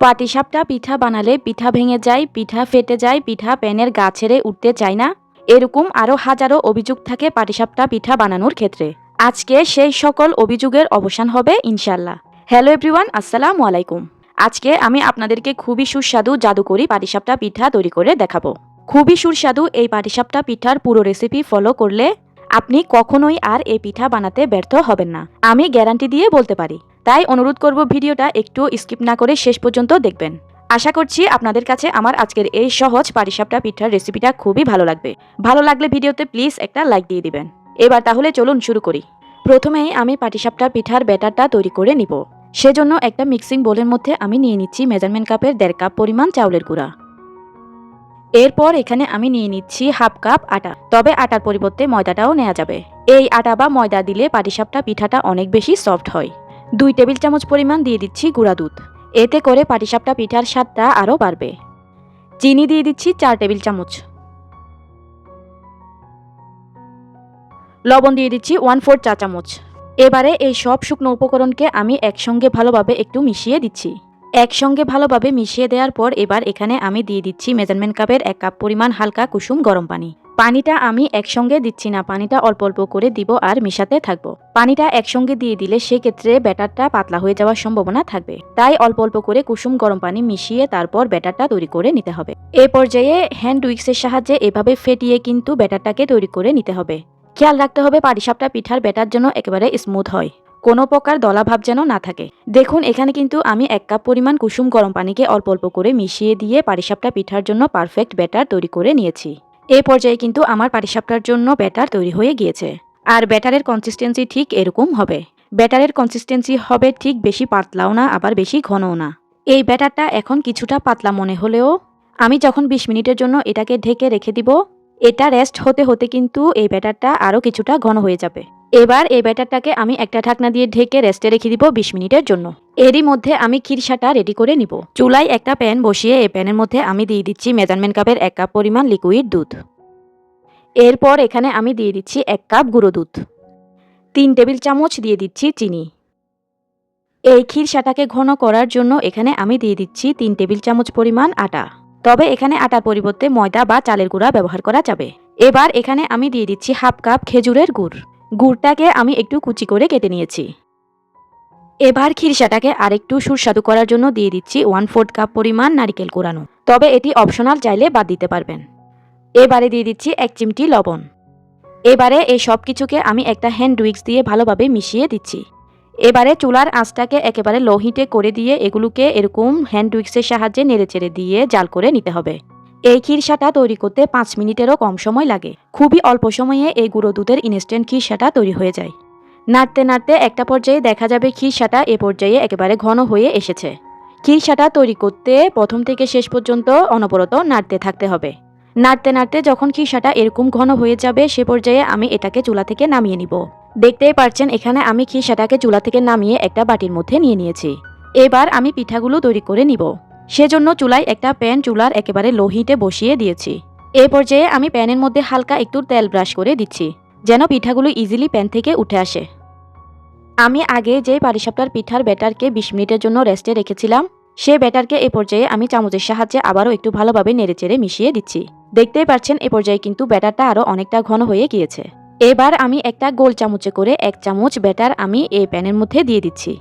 পাটিসাপটা পিঠা বানালে পিঠা ভেঙে যায়, পিঠা ফেটে যায়, পিঠা প্যানের গা ছেড়ে উঠতে চায় না, এরকম আরও হাজারো অভিযোগ থাকে পাটিসাপটা পিঠা বানানোর ক্ষেত্রে। আজকে সেই সকল অভিযোগের অবসান হবে ইনশাল্লাহ। হ্যালো এভরিওয়ান, আসসালামু আলাইকুম। আজকে আমি আপনাদেরকে খুবই সুস্বাদু জাদুকরি পাটিসাপটা পিঠা তৈরি করে দেখাবো। খুবই সুস্বাদু এই পাটিসাপটা পিঠার পুরো রেসিপি ফলো করলে আপনি কখনোই আর এই পিঠা বানাতে ব্যর্থ হবেন না, আমি গ্যারান্টি দিয়ে বলতে পারি। তাই অনুরোধ করব ভিডিওটা একটু স্কিপ না করে শেষ পর্যন্ত দেখবেন। আশা করছি আপনাদের কাছে আমার আজকের এই সহজ পাটিসাপটা পিঠার রেসিপিটা খুবই ভালো লাগবে। ভালো লাগলে ভিডিওতে প্লিজ একটা লাইক দিয়ে দিবেন। এবার তাহলে চলুন শুরু করি। প্রথমেই আমি পাটিসাপটা পিঠার ব্যাটারটা তৈরি করে নিব। সেজন্য একটা মিক্সিং বোলের মধ্যে আমি নিয়ে নিচ্ছি মেজারমেন্ট কাপের 1.5 কাপ পরিমাণ চাউলের গুঁড়া। এরপর এখানে আমি নিয়ে নিচ্ছি হাফ কাপ আটা, তবে আটার পরিবর্তে ময়দাটাও নেওয়া যাবে। এই আটা বা ময়দা দিলে পাটিসাপটা পিঠাটা অনেক বেশি সফট হয়। 2 টেবিল চামচ পরিমাণ দিয়ে দিচ্ছি গুঁড়া দুধ, এতে করে পাটিসাপটা পিঠার স্বাদটা আরও বাড়বে। চিনি দিয়ে দিচ্ছি 4 টেবিল চামচ। লবণ দিয়ে দিচ্ছি 1/4 চা চামচ। এবারে এই সব শুকনো উপকরণকে আমি একসঙ্গে ভালোভাবে একটু মিশিয়ে দিচ্ছি। একসঙ্গে ভালোভাবে মিশিয়ে দেওয়ার পর এবার এখানে আমি দিয়ে দিচ্ছি মেজারমেন্ট কাপের 1 কাপ পরিমাণ হালকা কুসুম গরম পানি। পানিটা আমি একসঙ্গে দিচ্ছি না, পানিটা অল্প অল্প করে দিব আর মিশাতে থাকবো। পানিটা একসঙ্গে দিয়ে দিলে সেক্ষেত্রে ব্যাটারটা পাতলা হয়ে যাওয়ার সম্ভাবনা থাকবে, তাই অল্প অল্প করে কুসুম গরম পানি মিশিয়ে তারপর ব্যাটারটা তৈরি করে নিতে হবে। এ পর্যায়ে হ্যান্ড উইক্সের সাহায্যে এভাবে ফেটিয়ে কিন্তু ব্যাটারটাকে তৈরি করে নিতে হবে। খেয়াল রাখতে হবে পাটিসাপটা পিঠার ব্যাটার যেন একেবারে স্মুথ হয়, কোনো প্রকার দলাভাব যেন না থাকে। দেখুন এখানে কিন্তু আমি 1 কাপ পরিমাণ কুসুম গরম পানিকে অল্প অল্প করে মিশিয়ে দিয়ে পাটিসাপটা পিঠার জন্য পারফেক্ট ব্যাটার তৈরি করে নিয়েছি। এই পর্যায়ে কিন্তু আমার পাটিসাপটার জন্য ব্যাটার তৈরি হয়ে গিয়েছে। আর ব্যাটারের কনসিস্টেন্সি ঠিক এরকম হবে। ব্যাটারের কনসিস্টেন্সি হবে ঠিক বেশি পাতলাও না আবার বেশি ঘনও না। এই ব্যাটারটা এখন কিছুটা পাতলা মনে হলেও আমি যখন 20 মিনিটের জন্য এটাকে ঢেকে রেখে দিব, এটা রেস্ট হতে হতে কিন্তু এই ব্যাটারটা আরও কিছুটা ঘন হয়ে যাবে। এবার এই ব্যাটারটাকে আমি একটা ঢাকনা দিয়ে ঢেকে রেস্টে রেখে দিব 20 মিনিটের জন্য। এরই মধ্যে আমি খিরসাটা রেডি করে নিব। চুলায় একটা প্যান বসিয়ে এই প্যানের মধ্যে আমি দিয়ে দিচ্ছি মেজারমেন্ট কাপের 1 কাপ পরিমাণ লিকুইড দুধ। এরপর এখানে আমি দিয়ে দিচ্ছি 1 কাপ গুঁড়ো দুধ। 3 টেবিল চামচ দিয়ে দিচ্ছি চিনি। এই খিরসাটাকে ঘন করার জন্য এখানে আমি দিয়ে দিচ্ছি 3 টেবিল চামচ পরিমাণ আটা, তবে এখানে আটার পরিবর্তে ময়দা বা চালের গুঁড়া ব্যবহার করা যাবে। এবার এখানে আমি দিয়ে দিচ্ছি হাফ কাপ খেজুরের গুড়। গুড়টাকে আমি একটু কুচি করে কেটে নিয়েছি। এবার খিরসাটাকে আরেকটু সুস্বাদু করার জন্য দিয়ে দিচ্ছি 1/4 কাপ পরিমাণ নারকেল কোরানো, তবে এটি অপশনাল, চাইলে বাদ দিতে পারবেন। এবারে দিয়ে দিচ্ছি 1 চিমটি লবণ। এবারে এই সব কিছুকে আমি একটা হ্যান্ড উইক্স দিয়ে ভালোভাবে মিশিয়ে দিচ্ছি। এবারে চুলার আঁচটাকে একেবারে লো হিটে করে দিয়ে এগুলোকে এরকম হ্যান্ড উইক্সের সাহায্যে নেড়েচেড়ে দিয়ে জাল করে নিতে হবে। এই খিরসাটা তৈরি করতে 5 মিনিটেরও কম সময় লাগে। খুবই অল্প সময়ে এই গুঁড়ো দুধের ইনস্ট্যান্ট খিরসাটা তৈরি হয়ে যায়। নাড়তে নাড়তে একটা পর্যায়ে দেখা যাবে খিরসাটা এ পর্যায়ে একেবারে ঘন হয়ে এসেছে। খিরসাটা তৈরি করতে প্রথম থেকে শেষ পর্যন্ত অনবরত নাড়তে থাকতে হবে। নাড়তে নাড়তে যখন খিরসাটা এরকম ঘন হয়ে যাবে সে পর্যায়ে আমি এটাকে চুলা থেকে নামিয়ে নিব। দেখতেই পাচ্ছেন এখানে আমি খিরসাটাকে চুলা থেকে নামিয়ে একটা বাটির মধ্যে নিয়ে নিয়েছি। এবার আমি পিঠাগুলো তৈরি করে নিব। সেজন্য চুলায় একটা প্যান চুলার একেবারে লো হিটে বসিয়ে দিয়েছি। এই পর্যায়ে আমি প্যানের মধ্যে হালকা একটু তেল ব্রাশ করে দিচ্ছি, যেন পিঠাগুলো ইজিলি প্যান থেকে উঠে আসে। আমি আগে যে পাটিসাপটার পিঠার ব্যাটারকে 20 মিনিটের জন্য রেস্টে রেখেছিলাম, সে ব্যাটারকে এ পর্যায়ে আমি চামচের সাহায্যে আবারও একটু ভালোভাবে নেড়েচেড়ে মিশিয়ে দিচ্ছি। দেখতেই পাচ্ছেন এ পর্যায়ে কিন্তু ব্যাটারটা আরও অনেকটা ঘন হয়ে গিয়েছে। এবার আমি একটা গোল চামচে করে 1 চামচ ব্যাটার আমি এই প্যানের মধ্যে দিয়ে দিচ্ছি।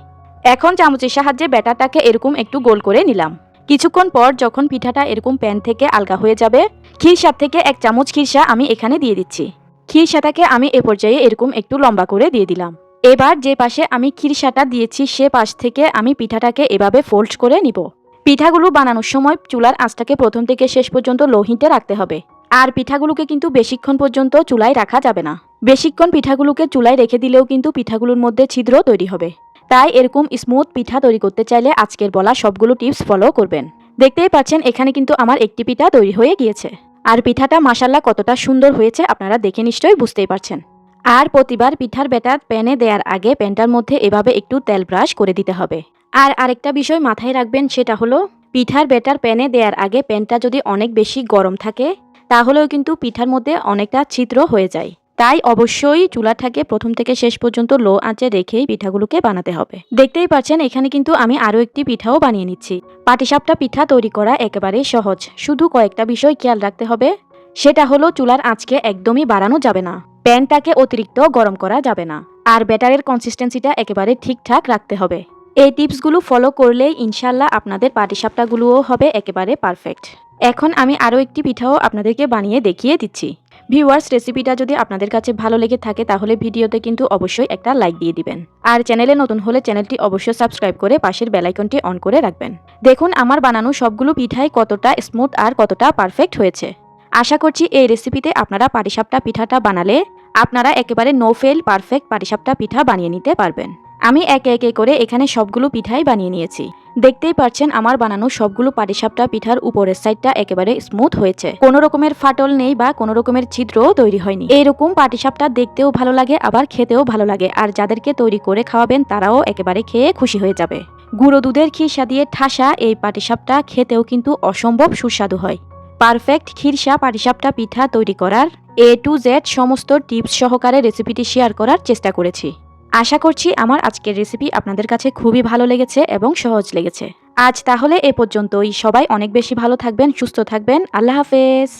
এখন চামচের সাহায্যে ব্যাটারটাকে এরকম একটু গোল করে নিলাম। কিছুক্ষণ পর যখন পিঠাটা এরকম প্যান থেকে আলগা হয়ে যাবে, খিরসা থেকে 1 চামচ খিরসা আমি এখানে দিয়ে দিচ্ছি। খিরসাটাকে আমি এ পর্যায়ে এরকম একটু লম্বা করে দিয়ে দিলাম। এবার যে পাশে আমি খিরসাটা দিয়েছি সে পাশ থেকে আমি পিঠাটাকে এভাবে ফোল্ড করে নিব। পিঠাগুলো বানানোর সময় চুলার আঁচটাকে প্রথম থেকে শেষ পর্যন্ত লো হিটে রাখতে হবে। আর পিঠাগুলোকে কিন্তু বেশিক্ষণ পর্যন্ত চুলায় রাখা যাবে না। বেশিক্ষণ পিঠাগুলোকে চুলায় রেখে দিলেও কিন্তু পিঠাগুলোর মধ্যে ছিদ্র তৈরি হবে। তাই এরকম স্মুথ পিঠা তৈরি করতে চাইলে আজকের বলা সবগুলো টিপস ফলো করবেন। দেখতেই পাচ্ছেন এখানে কিন্তু আমার একটি পিঠা তৈরি হয়ে গিয়েছে। আর পিঠাটা মাশাআল্লাহ কতটা সুন্দর হয়েছে আপনারা দেখে নিশ্চয়ই বুঝতেই পারছেন। আর প্রতিবার পিঠার ব্যাটার প্যানে দেওয়ার আগে প্যানটার মধ্যে এভাবে একটু তেল ব্রাশ করে দিতে হবে। আর আরেকটা বিষয় মাথায় রাখবেন, সেটা হলো পিঠার ব্যাটার প্যানে দেওয়ার আগে প্যানটা যদি অনেক বেশি গরম থাকে তাহলেও কিন্তু পিঠার মধ্যে অনেকটা ছিদ্র হয়ে যায়। তাই অবশ্যই চুলাটাকে প্রথম থেকে শেষ পর্যন্ত লো আঁচে রেখেই পিঠাগুলোকে বানাতে হবে। দেখতেই পাচ্ছেন এখানে কিন্তু আমি আরও একটি পিঠাও বানিয়ে নিচ্ছি। পাটিসাপটা পিঠা তৈরি করা একেবারে সহজ, শুধু কয়েকটা বিষয় খেয়াল রাখতে হবে। সেটা হলো চুলার আঁচকে একদমই বাড়ানো যাবে না, প্যানটাকে অতিরিক্ত গরম করা যাবে না, আর ব্যাটারের কনসিস্টেন্সিটা একেবারে ঠিকঠাক রাখতে হবে। এই টিপসগুলো ফলো করলেই ইনশাল্লাহ আপনাদের পাটিসাপটাগুলোও হবে একেবারে পারফেক্ট। এখন আমি আরও একটি পিঠাও আপনাদেরকে বানিয়ে দেখিয়ে দিচ্ছি। ভিউয়ার্স, রেসিপিটা যদি আপনাদের কাছে ভালো লেগে থাকে তাহলে ভিডিওতে কিন্তু অবশ্যই একটা লাইক দিয়ে দিবেন, আর চ্যানেলে নতুন হলে চ্যানেলটি অবশ্যই সাবস্ক্রাইব করে পাশের বেল আইকনটি অন করে রাখবেন। দেখুন আমার বানানো সবগুলো পিঠাই কতটা স্মুথ আর কতটা পারফেক্ট হয়েছে। আশা করছি এই রেসিপিতে আপনারা পাটিসাপটা পিঠাটা বানালে আপনারা একেবারে নো ফেল পারফেক্ট পাটিসাপটা পিঠা বানিয়ে নিতে পারবেন। আমি একে একে করে এখানে সবগুলো পিঠাই বানিয়ে নিয়েছি। দেখতেই পাচ্ছেন আমার বানানো সবগুলো পাটিসাপটা পিঠার উপরের সাইডটা একেবারে স্মুথ হয়েছে, কোনো রকমের ফাটল নেই বা কোনো রকমের ছিদ্রও তৈরি হয়নি। এইরকম পাটিসাপটা দেখতেও ভালো লাগে, আবার খেতেও ভালো লাগে, আর যাদেরকে তৈরি করে খাওয়াবেন তারাও একেবারে খেয়ে খুশি হয়ে যাবে। গুঁড়ো দুধের খিরসা দিয়ে ঠাসা এই পাটিসাপটা খেতেও কিন্তু অসম্ভব সুস্বাদু হয়। পারফেক্ট খিরসা পাটিসাপটা পিঠা তৈরি করার A to Z সমস্ত টিপস সহকারে রেসিপিটি শেয়ার করার চেষ্টা করেছি। আশা করছি আমার আজকের রেসিপি আপনাদের কাছে খুবই ভালো লেগেছে এবং সহজ লেগেছে। আজ তাহলে এ পর্যন্তই। সবাই অনেক বেশি ভালো থাকবেন, সুস্থ থাকবেন। আল্লাহ হাফেজ।